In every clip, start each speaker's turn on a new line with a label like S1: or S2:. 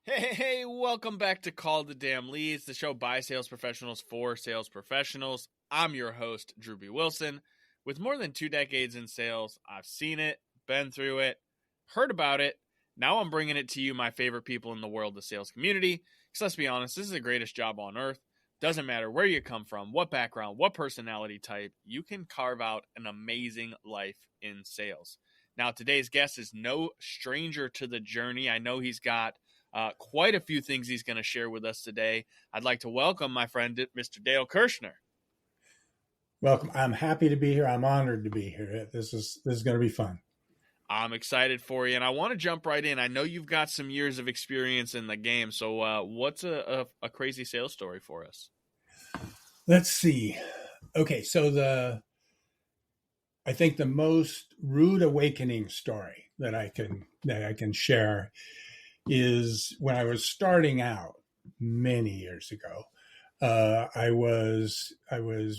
S1: Hey, welcome back to Call the Damn Leads, the show by sales professionals for sales professionals. I'm your host, Drew B. Wilson. With more than 2 decades in sales, I've seen it, been through it, heard about it. Now I'm bringing it to you, my favorite people in the world, the sales community. Because let's be honest, this is the greatest job on earth. Doesn't matter where you come from, what background, what personality type, you can carve out an amazing life in sales. Now, today's guest is no stranger to the journey. I know he's got quite a few things he's going to share with us today. I'd like to welcome my friend, Mr. Dale Kershner.
S2: Welcome. I'm happy to be here. I'm honored to be here. This is going to be fun.
S1: I'm excited for you, and I want to jump right in. I know you've got some years of experience in the game, so what's a crazy sales story for us?
S2: Let's see. Okay, so I think the most rude awakening story that I can share is when I was starting out many years ago. I was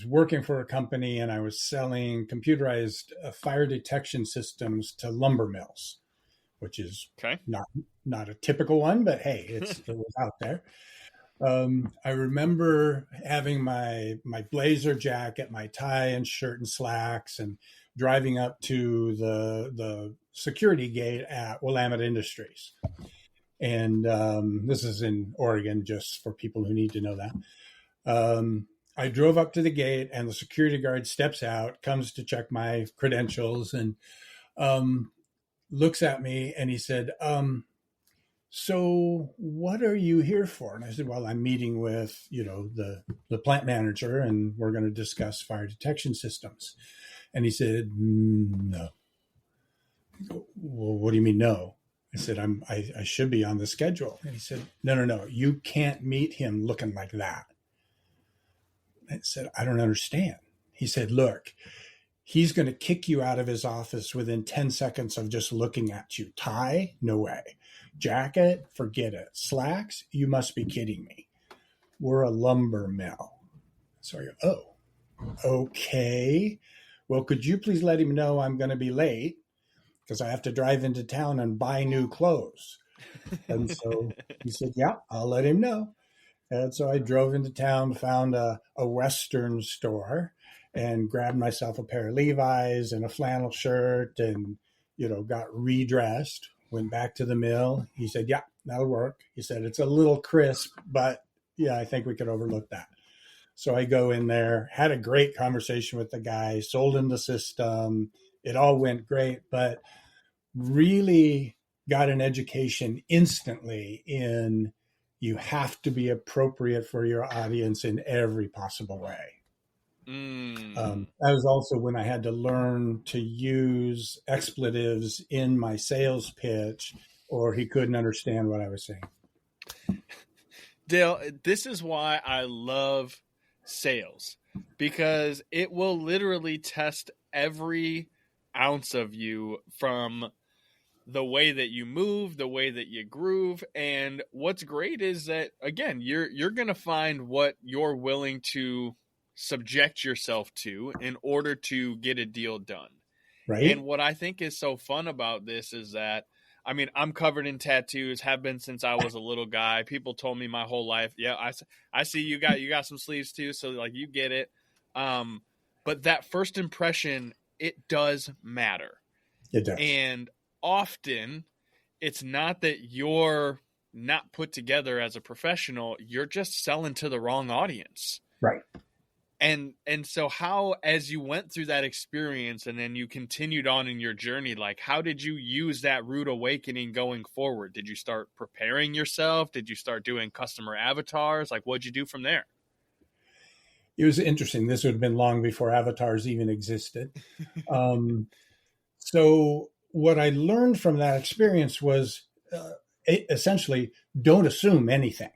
S2: working for a company and I was selling computerized fire detection systems to lumber mills, which is not a typical one, but hey, it was out there. I remember having my blazer jacket, my tie and shirt and slacks, and driving up to the security gate at Willamette Industries. And this is in Oregon, just for people who need to know that. I drove up to the gate and the security guard steps out, comes to check my credentials, and looks at me and he said, so what are you here for? And I said, well, I'm meeting with, the plant manager and we're going to discuss fire detection systems. And he said, no. Well, what do you mean no? I said, I should be on the schedule. And he said, no, you can't meet him looking like that. I said, I don't understand. He said, look, he's going to kick you out of his office within 10 seconds of just looking at you. Tie? No way. Jacket? Forget it. Slacks? You must be kidding me. We're a lumber mill. So I go, oh, okay. Well, could you please let him know I'm going to be late because I have to drive into town and buy new clothes. And so he said, yeah, I'll let him know. And so I drove into town, found a Western store and grabbed myself a pair of Levi's and a flannel shirt and, got redressed, went back to the mill. He said, yeah, that'll work. He said, it's a little crisp, but yeah, I think we could overlook that. So I go in there, had a great conversation with the guy, sold him the system. It all went great, but really got an education instantly in you have to be appropriate for your audience in every possible way. That was also when I had to learn to use expletives in my sales pitch, or he couldn't understand what I was saying.
S1: Dale, this is why I love sales, because it will literally test every ounce of you, from the way that you move, the way that you groove. And what's great is that, again, you're going to find what you're willing to subject yourself to in order to get a deal done.
S2: Right.
S1: And what I think is so fun about this is that, I'm covered in tattoos, have been since I was a little guy. People told me my whole life, yeah, I see you got some sleeves too. So like, you get it. But that first impression, it does matter.
S2: It does.
S1: And often it's not that you're not put together as a professional, you're just selling to the wrong audience.
S2: Right.
S1: And so how, as you went through that experience and then you continued on in your journey, like how did you use that rude awakening going forward? Did you start preparing yourself? Did you start doing customer avatars? Like what'd you do from there?
S2: It was interesting. This would have been long before avatars even existed. So what I learned from that experience was essentially don't assume anything.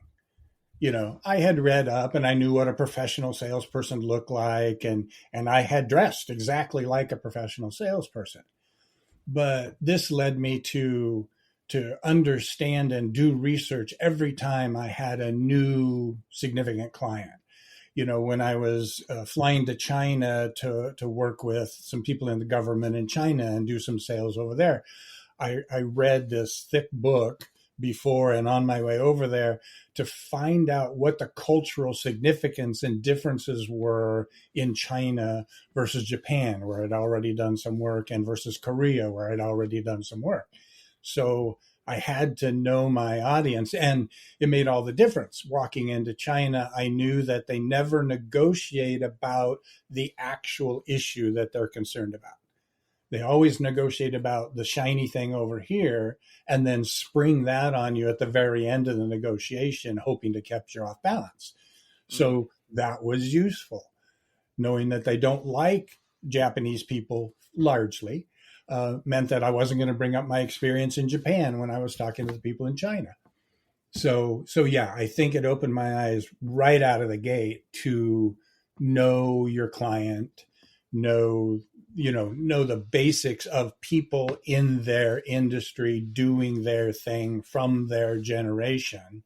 S2: I had read up and I knew what a professional salesperson looked like, and I had dressed exactly like a professional salesperson. But this led me to understand and do research every time I had a new significant client. When I was flying to China to work with some people in the government in China and do some sales over there, I read this thick book before and on my way over there to find out what the cultural significance and differences were in China versus Japan, where I'd already done some work, and versus Korea, where I'd already done some work. So I had to know my audience, and it made all the difference. Walking into China, I knew that they never negotiate about the actual issue that they're concerned about. They always negotiate about the shiny thing over here and then spring that on you at the very end of the negotiation, hoping to keep you off balance. So that was useful. Knowing that they don't like Japanese people largely meant that I wasn't going to bring up my experience in Japan when I was talking to the people in China. So yeah, I think it opened my eyes right out of the gate to know your client, know the basics of people in their industry doing their thing from their generation,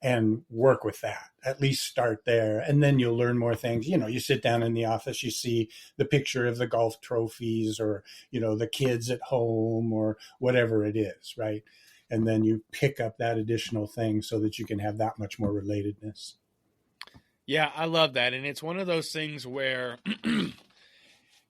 S2: and work with that. At least start there. And then you'll learn more things. You sit down in the office, you see the picture of the golf trophies, or, the kids at home, or whatever it is, right? And then you pick up that additional thing so that you can have that much more relatedness.
S1: Yeah, I love that. And it's one of those things where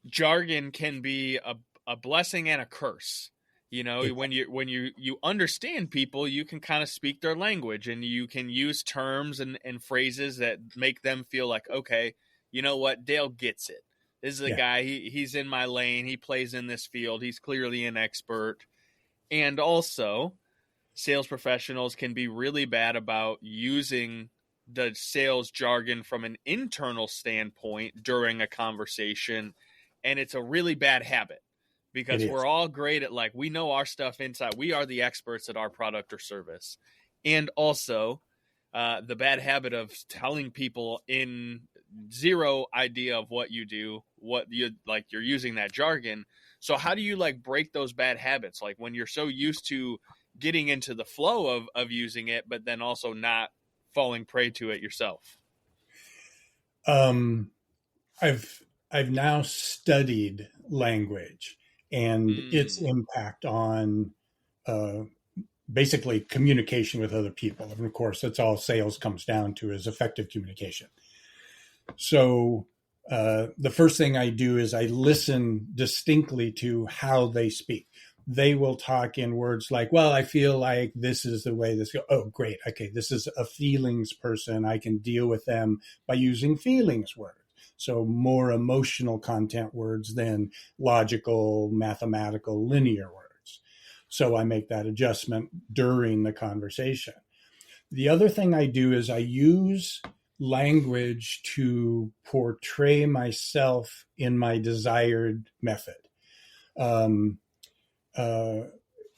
S1: jargon can be a blessing and a curse. When you understand people, you can kind of speak their language, and you can use terms and phrases that make them feel like, okay, you know what, Dale gets it. This is a guy, he's in my lane, he plays in this field, he's clearly an expert. And also, sales professionals can be really bad about using the sales jargon from an internal standpoint during a conversation, and it's a really bad habit. Because we're all great at, we know our stuff inside. We are the experts at our product or service. And also the bad habit of telling people in zero idea of what you do, you're using that jargon. So how do you break those bad habits? When you're so used to getting into the flow of using it, but then also not falling prey to it yourself.
S2: I've now studied language and its impact on basically communication with other people. And of course, that's all sales comes down to, is effective communication. So the first thing I do is I listen distinctly to how they speak. They will talk in words like, well, I feel like this is the way this goes. Oh, great. Okay, this is a feelings person. I can deal with them by using feelings words. So more emotional content words than logical, mathematical, linear words. So I make that adjustment during the conversation. The other thing I do is I use language to portray myself in my desired method.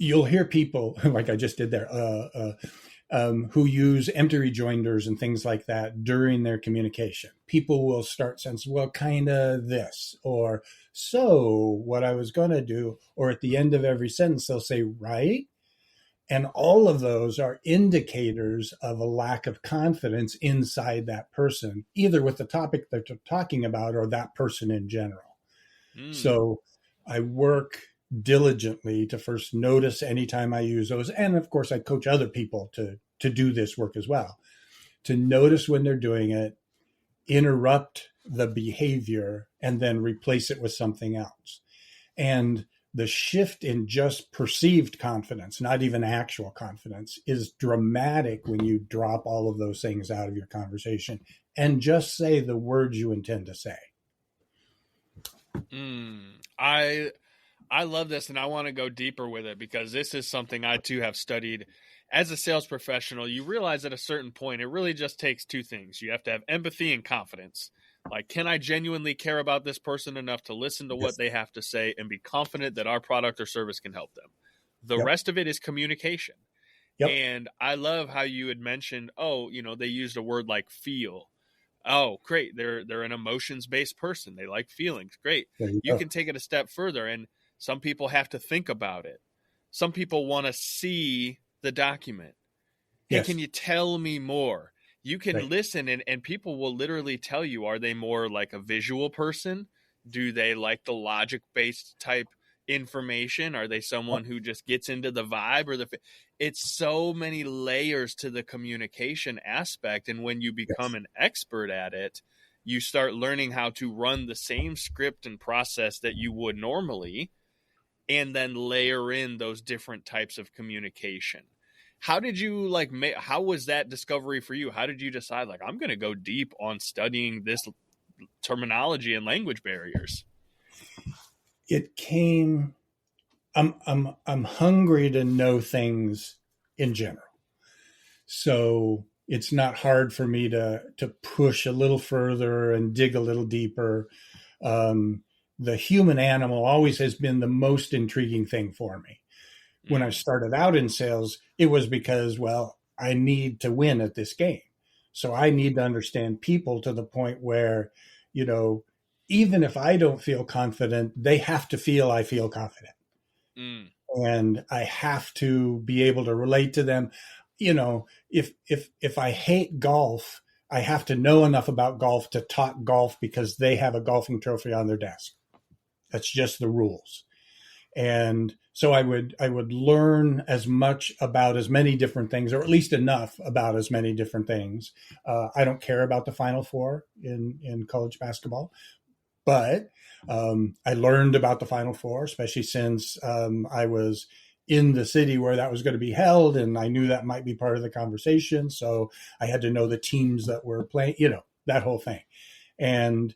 S2: You'll hear people, like I just did there, who use empty rejoinders and things like that during their communication. People will start saying, well, kind of this, or so what I was going to do, or at the end of every sentence, they'll say, right? And all of those are indicators of a lack of confidence inside that person, either with the topic that they're talking about or that person in general. So I work diligently to first notice anytime I use those. And of course, I coach other people to do this work as well, to notice when they're doing it, interrupt the behavior, and then replace it with something else. And the shift in just perceived confidence, not even actual confidence, is dramatic when you drop all of those things out of your conversation and just say the words you intend to say.
S1: I love this, and I want to go deeper with it, because this is something I too have studied. As a sales professional, you realize at a certain point, it really just takes two things. You have to have empathy and confidence. Can I genuinely care about this person enough to listen to what they have to say and be confident that our product or service can help them? The rest of it is communication. And I love how you had mentioned, they used a word like feel. Oh, great. They're an emotions-based person. They like feelings. Great. You can take it a step further, and some people have to think about it. Some people want to see the document. Hey, can you tell me more? You can
S2: Right.
S1: listen and people will literally tell you, are they more like a visual person? Do they like the logic based type information? Are they someone who just gets into the vibe or it's so many layers to the communication aspect. And when you become
S2: Yes.
S1: an expert at it, you start learning how to run the same script and process that you would normally, and then layer in those different types of communication. How did you how was that discovery for you? How did you decide, like, I'm going to go deep on studying this terminology and language barriers?
S2: It came. I'm hungry to know things in general. So it's not hard for me to push a little further and dig a little deeper. The human animal always has been the most intriguing thing for me. When I started out in sales, it was because, well, I need to win at this game. So I need to understand people to the point where, you know, even if I don't feel confident, they have to feel I feel confident.
S1: Mm.
S2: And I have to be able to relate to them. You know, if I hate golf, I have to know enough about golf to talk golf because they have a golfing trophy on their desk. That's just the rules. And so I would learn as much about as many different things, or at least enough about as many different things. I don't care about the Final Four in college basketball, but I learned about the Final Four, especially since I was in the city where that was going to be held, and I knew that might be part of the conversation. So I had to know the teams that were playing, you know, that whole thing. And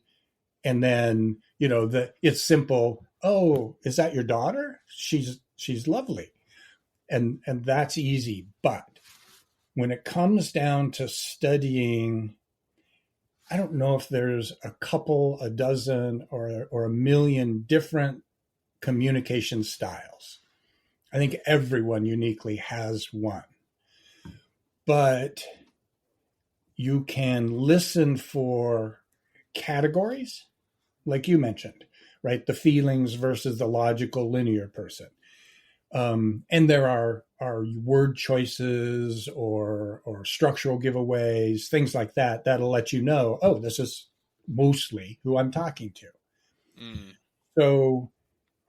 S2: then, you know, it's simple. Oh, is that your daughter? She's lovely. And that's easy. But when it comes down to studying, I don't know if there's a couple, a dozen, or a million different communication styles. I think everyone uniquely has one. But you can listen for categories, like you mentioned, right? The feelings versus the logical linear person. And there are word choices or structural giveaways, things like that, that'll let you know, oh, this is mostly who I'm talking to.
S1: Mm.
S2: So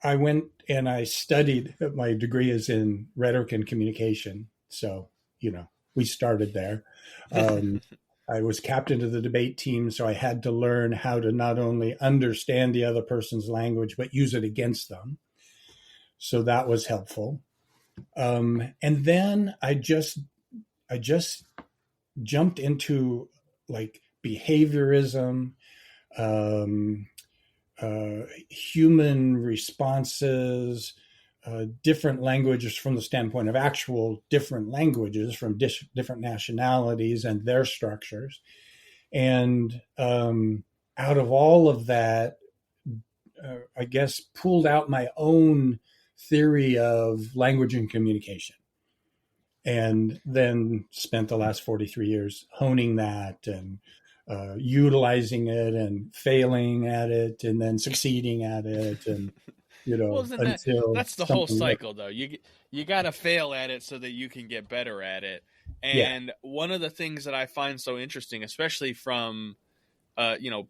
S2: I went and I studied. My degree is in rhetoric and communication. So, you know, we started there. I was captain of the debate team, so I had to learn how to not only understand the other person's language, but use it against them. So that was helpful. And then I just jumped into like behaviorism, um, human responses, different languages from the standpoint of actual different languages from different nationalities and their structures. And out of all of that, I guess, pulled out my own theory of language and communication. And then spent the last 43 years honing that and utilizing it and failing at it and then succeeding at it. And, you
S1: Well,
S2: know,
S1: isn't
S2: until
S1: that's the whole
S2: something works.
S1: cycle though? You got to fail at it so that you can get better at it.
S2: Yeah.
S1: And one of the things that I find so interesting, especially from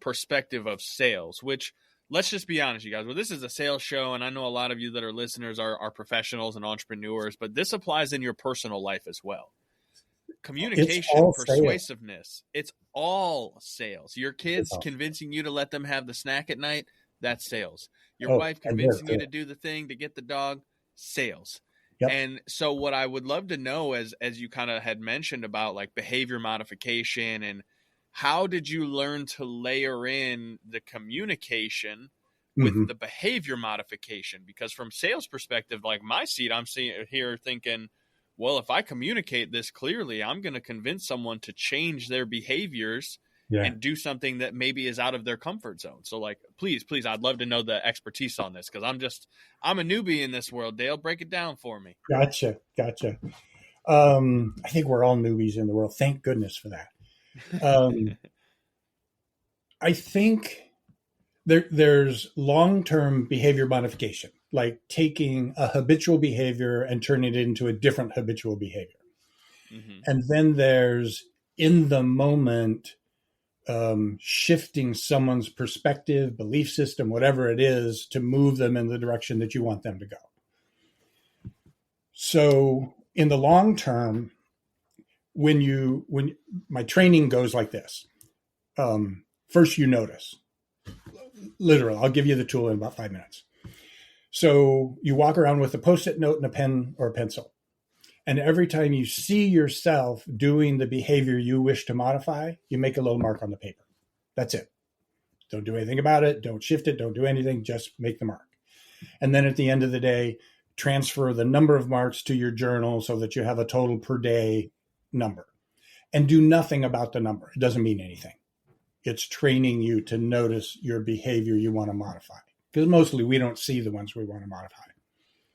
S1: perspective of sales, which, let's just be honest, you guys. Well, this is a sales show, and I know a lot of you that are listeners are professionals and entrepreneurs, but this applies in your personal life as well.
S2: It's
S1: Communication,
S2: all sales.
S1: persuasiveness, it's all sales. Your
S2: It's
S1: kids
S2: all.
S1: convincing you to let them have the snack at night, that's sales. Your
S2: Oh,
S1: wife
S2: and there
S1: convincing you
S2: too.
S1: to do the thing to get the dog, sales.
S2: Yep.
S1: And so what I would love to know, as you kind of had mentioned about like behavior modification, and how did you learn to layer in the communication with
S2: Mm-hmm.
S1: the behavior modification? Because from sales perspective, like my seat, I'm seeing here thinking, well, if I communicate this clearly, I'm going to convince someone to change their behaviors
S2: Yeah.
S1: and do something that maybe is out of their comfort zone. So like, please, I'd love to know the expertise on this, because I'm a newbie in this world. Dale, break it down for me.
S2: Gotcha. I think we're all newbies in the world. Thank goodness for that. I think there's long-term behavior modification, like taking a habitual behavior and turning it into a different habitual behavior.
S1: Mm-hmm.
S2: And then there's in the moment, shifting someone's perspective, belief system, whatever it is, to move them in the direction that you want them to go. So in the long term, when my training goes like this, first you notice. Literally, I'll give you the tool in about 5 minutes. So you walk around with a Post-it note and a pen or a pencil. And every time you see yourself doing the behavior you wish to modify, you make a little mark on the paper. That's it. Don't do anything about it. Don't shift it. Don't do anything. Just make the mark. And then at the end of the day, transfer the number of marks to your journal so that you have a total per day number. And do nothing about the number. It doesn't mean anything. It's training you to notice your behavior you want to modify. Because mostly we don't see the ones we want to modify.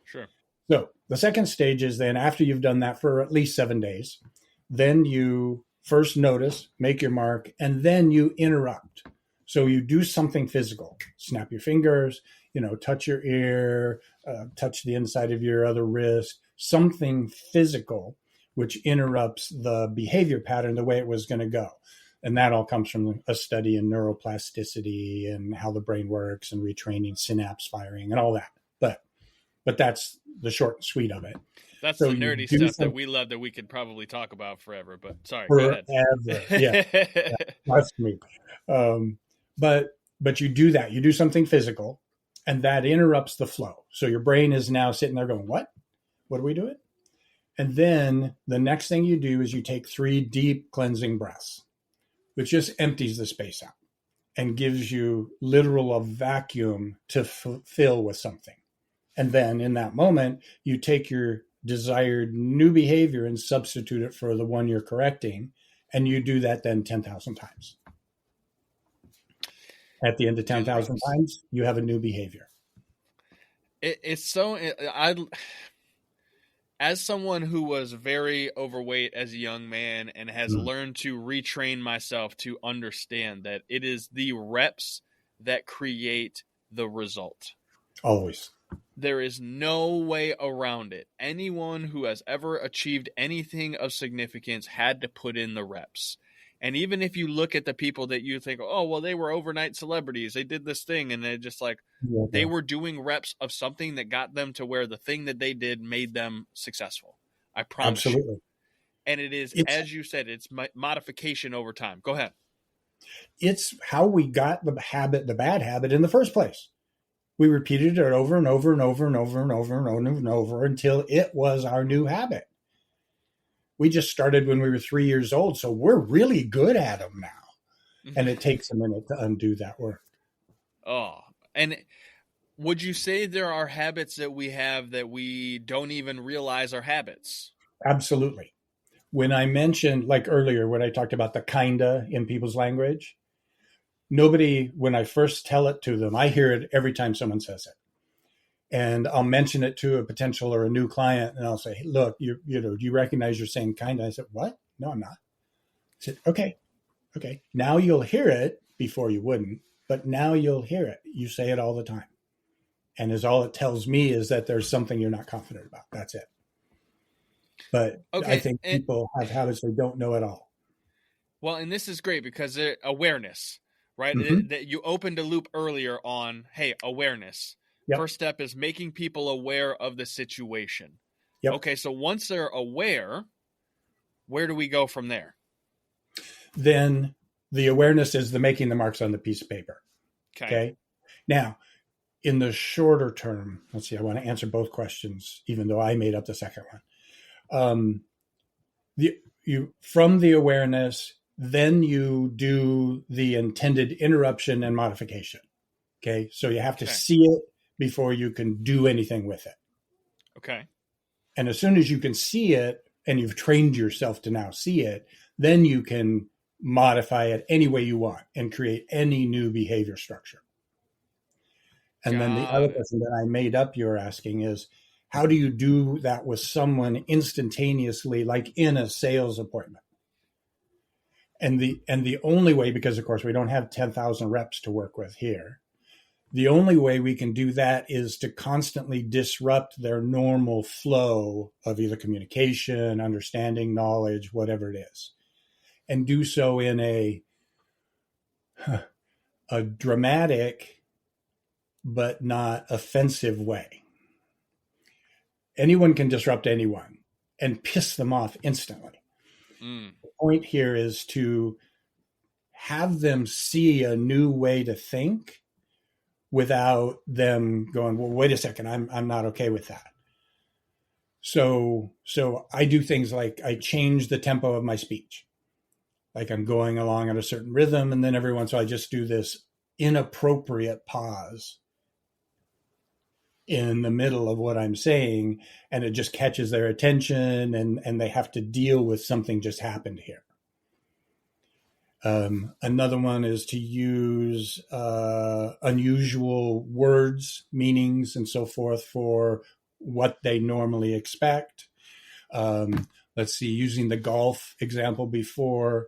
S1: Sure.
S2: So the second stage is then after you've done that for at least 7 days, then you first notice, make your mark, and then you interrupt. So you do something physical, snap your fingers, touch your ear, touch the inside of your other wrist, something physical, which interrupts the behavior pattern the way it was going to go. And that all comes from a study in neuroplasticity and how the brain works and retraining synapse firing and all that. But that's the short and sweet of it.
S1: That's so the nerdy stuff that we love that we could probably talk about forever. But sorry,
S2: forever.
S1: Go
S2: ahead. Yeah, trust me. But you do that. You do something physical, and that interrupts the flow. So your brain is now sitting there going, "What? What are we doing?" And then the next thing you do is you take 3 deep cleansing breaths, which just empties the space out and gives you literal a vacuum to fill with something. And then in that moment, you take your desired new behavior and substitute it for the one you're correcting. And you do that then 10,000 times. At the end of 10,000 times, you have a new behavior.
S1: As someone who was very overweight as a young man and has learned to retrain myself to understand that it is the reps that create the result.
S2: Always.
S1: There is no way around it. Anyone who has ever achieved anything of significance had to put in the reps. And even if you look at the people that you think, oh, well, they were overnight celebrities, they did this thing, and they're just like, they were doing reps of something that got them to where the thing that they did made them successful. I promise
S2: Absolutely.
S1: you. And it's, as you said, it's modification over time. Go ahead.
S2: It's how we got the bad habit in the first place. We repeated it over and over and over and over and over and over and over until it was our new habit. We just started when we were 3 years old, so we're really good at them now. And it takes a minute to undo that work.
S1: Oh, and would you say there are habits that we have that we don't even realize are habits?
S2: Absolutely. When I mentioned, like earlier, when I talked about the kinda in people's language, nobody, when I first tell it to them, I hear it every time someone says it. And I'll mention it to a potential or a new client, and I'll say, hey, look, do you recognize you're saying kind of? I said, what? No, I'm not. I said, okay. Now you'll hear it. Before you wouldn't, but now you'll hear it. You say it all the time. And all it tells me is that there's something you're not confident about. That's it. But I think people have habits they don't know at all.
S1: Well, and this is great because awareness, right? That you opened a loop earlier on, hey, awareness. Yep. First step is making people aware of the situation. Yep. Okay, so once they're aware, where do we go from there?
S2: Then the awareness is the making the marks on the piece of paper. Okay. Now, in the shorter term, let's see, I want to answer both questions, even though I made up the second one. From the awareness, then you do the intended interruption and modification. Okay. So you have to see it before you can do anything with it.
S1: Okay.
S2: And as soon as you can see it and you've trained yourself to now see it, then you can modify it any way you want and create any new behavior structure. And then the other question that I made up you're asking is, how do you do that with someone instantaneously, like in a sales appointment? And the only way, because of course we don't have 10,000 reps to work with here, the only way we can do that is to constantly disrupt their normal flow of either communication, understanding, knowledge, whatever it is. and do so in a dramatic but not offensive way. Anyone can disrupt anyone and piss them off instantly.
S1: Mm.
S2: The point here is to have them see a new way to think without them going, well, wait a second, I'm not okay with that. So I do things like I change the tempo of my speech. Like I'm going along at a certain rhythm, and then every once in a while I just do this inappropriate pause in the middle of what I'm saying, and it just catches their attention, and they have to deal with something just happened here. Another one is to use unusual words, meanings, and so forth for what they normally expect. Let's see, using the golf example before,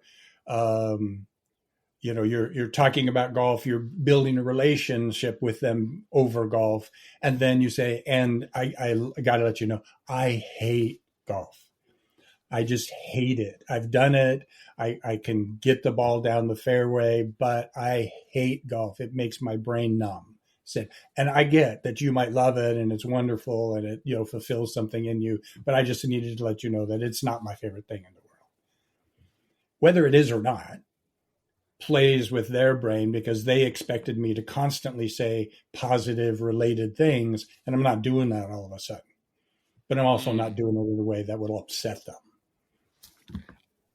S2: you're talking about golf, you're building a relationship with them over golf, and then you say, and I got to let you know, I hate golf. I just hate it. I've done it. I can get the ball down the fairway, but I hate golf. It makes my brain numb. And I get that you might love it and it's wonderful and it fulfills something in you, but I just needed to let you know that it's not my favorite thing in the world. Whether it is or not plays with their brain because they expected me to constantly say positive related things, and I'm not doing that all of a sudden. But I'm also not doing it in a way that will upset them.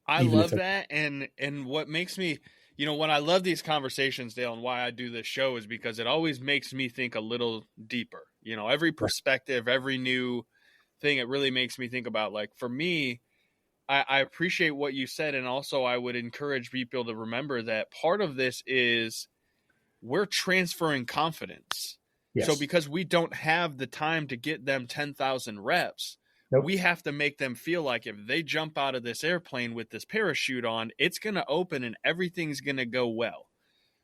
S1: I love that. And what makes me, when I love these conversations, Dale, and why I do this show is because it always makes me think a little deeper. Every perspective, every new thing, it really makes me think about, like, for me, I appreciate what you said. And also I would encourage people to remember that part of this is we're transferring confidence. Yes. So because we don't have the time to get them 10,000 reps, we have to make them feel like if they jump out of this airplane with this parachute on, it's going to open and everything's going to go well.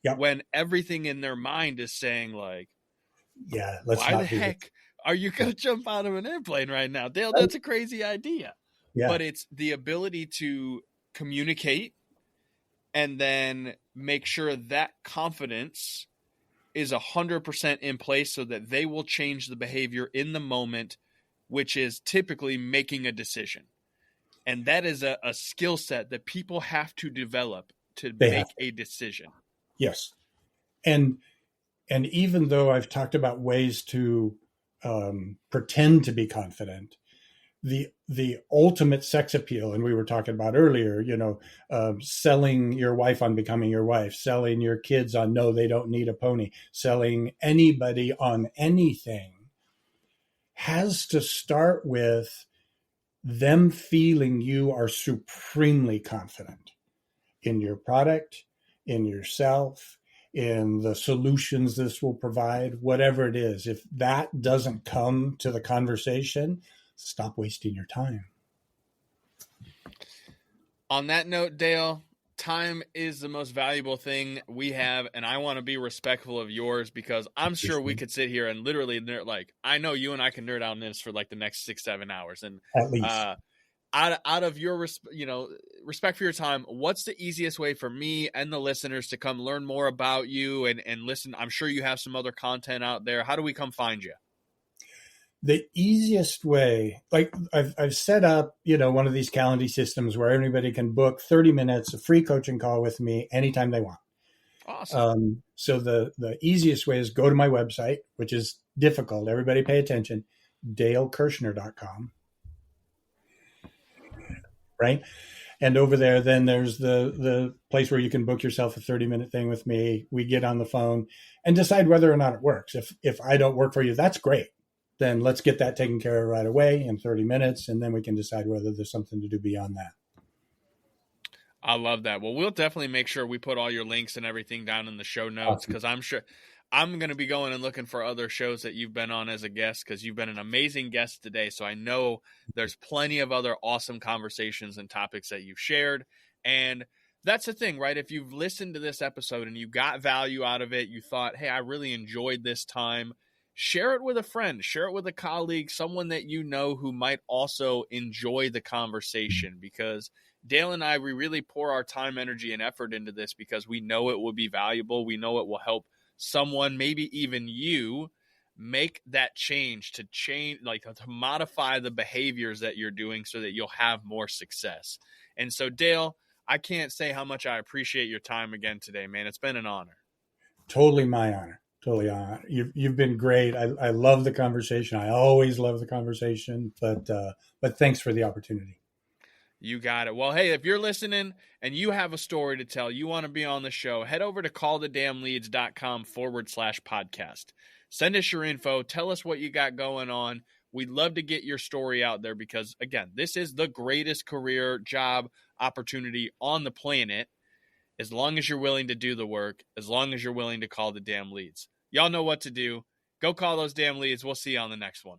S1: Yep. When everything in their mind is saying, like, why the heck are you going to jump out of an airplane right now? Dale, that's a crazy idea. Yeah. But it's the ability to communicate and then make sure that confidence is 100% in place so that they will change the behavior in the moment, which is typically making a decision. And that is a skill set that people have to develop to make a decision.
S2: Yes. And even though I've talked about ways to pretend to be confident, the ultimate sex appeal, and we were talking about earlier, selling your wife on becoming your wife, selling your kids on no, they don't need a pony, selling anybody on anything, has to start with them feeling you are supremely confident in your product, in yourself, in the solutions this will provide, whatever it is. If that doesn't come to the conversation, stop wasting your time.
S1: On that note, Dale, time is the most valuable thing we have, and I want to be respectful of yours because I'm sure we could sit here and literally I know you and I can nerd out on this for like the next 6-7 hours. And
S2: at least
S1: out of your respect for your time, what's the easiest way for me and the listeners to come learn more about you and listen? I'm sure you have some other content out there. How do we come find you?
S2: The easiest way, like I've set up, one of these Calendly systems where anybody can book 30 minutes, a free coaching call with me anytime they want.
S1: Awesome.
S2: So the easiest way is go to my website, which is difficult. Everybody pay attention. DaleKershner.com. Right. And over there, then there's the place where you can book yourself a 30-minute thing with me. We get on the phone and decide whether or not it works. If I don't work for you, that's great. Then let's get that taken care of right away in 30 minutes. And then we can decide whether there's something to do beyond that.
S1: I love that. Well, we'll definitely make sure we put all your links and everything down in the show notes because I'm sure I'm going to be going and looking for other shows that you've been on as a guest because you've been an amazing guest today. So I know there's plenty of other awesome conversations and topics that you've shared. And that's the thing, right? If you've listened to this episode and you got value out of it, you thought, hey, I really enjoyed this time, share it with a friend, share it with a colleague, someone that you know who might also enjoy the conversation, because Dale and I, we really pour our time, energy, and effort into this because we know it will be valuable. We know it will help someone, maybe even you, make that change, to modify the behaviors that you're doing so that you'll have more success. And so, Dale, I can't say how much I appreciate your time again today, man. It's been an honor.
S2: Totally my honor. Totally honor. You've been great. I love the conversation. I always love the conversation, but thanks for the opportunity.
S1: You got it. Well, hey, if you're listening and you have a story to tell, you want to be on the show, head over to callthedamnleads.com/podcast. Send us your info. Tell us what you got going on. We'd love to get your story out there because, again, this is the greatest career job opportunity on the planet. As long as you're willing to do the work, as long as you're willing to call the damn leads. Y'all know what to do. Go call those damn leads. We'll see you on the next one.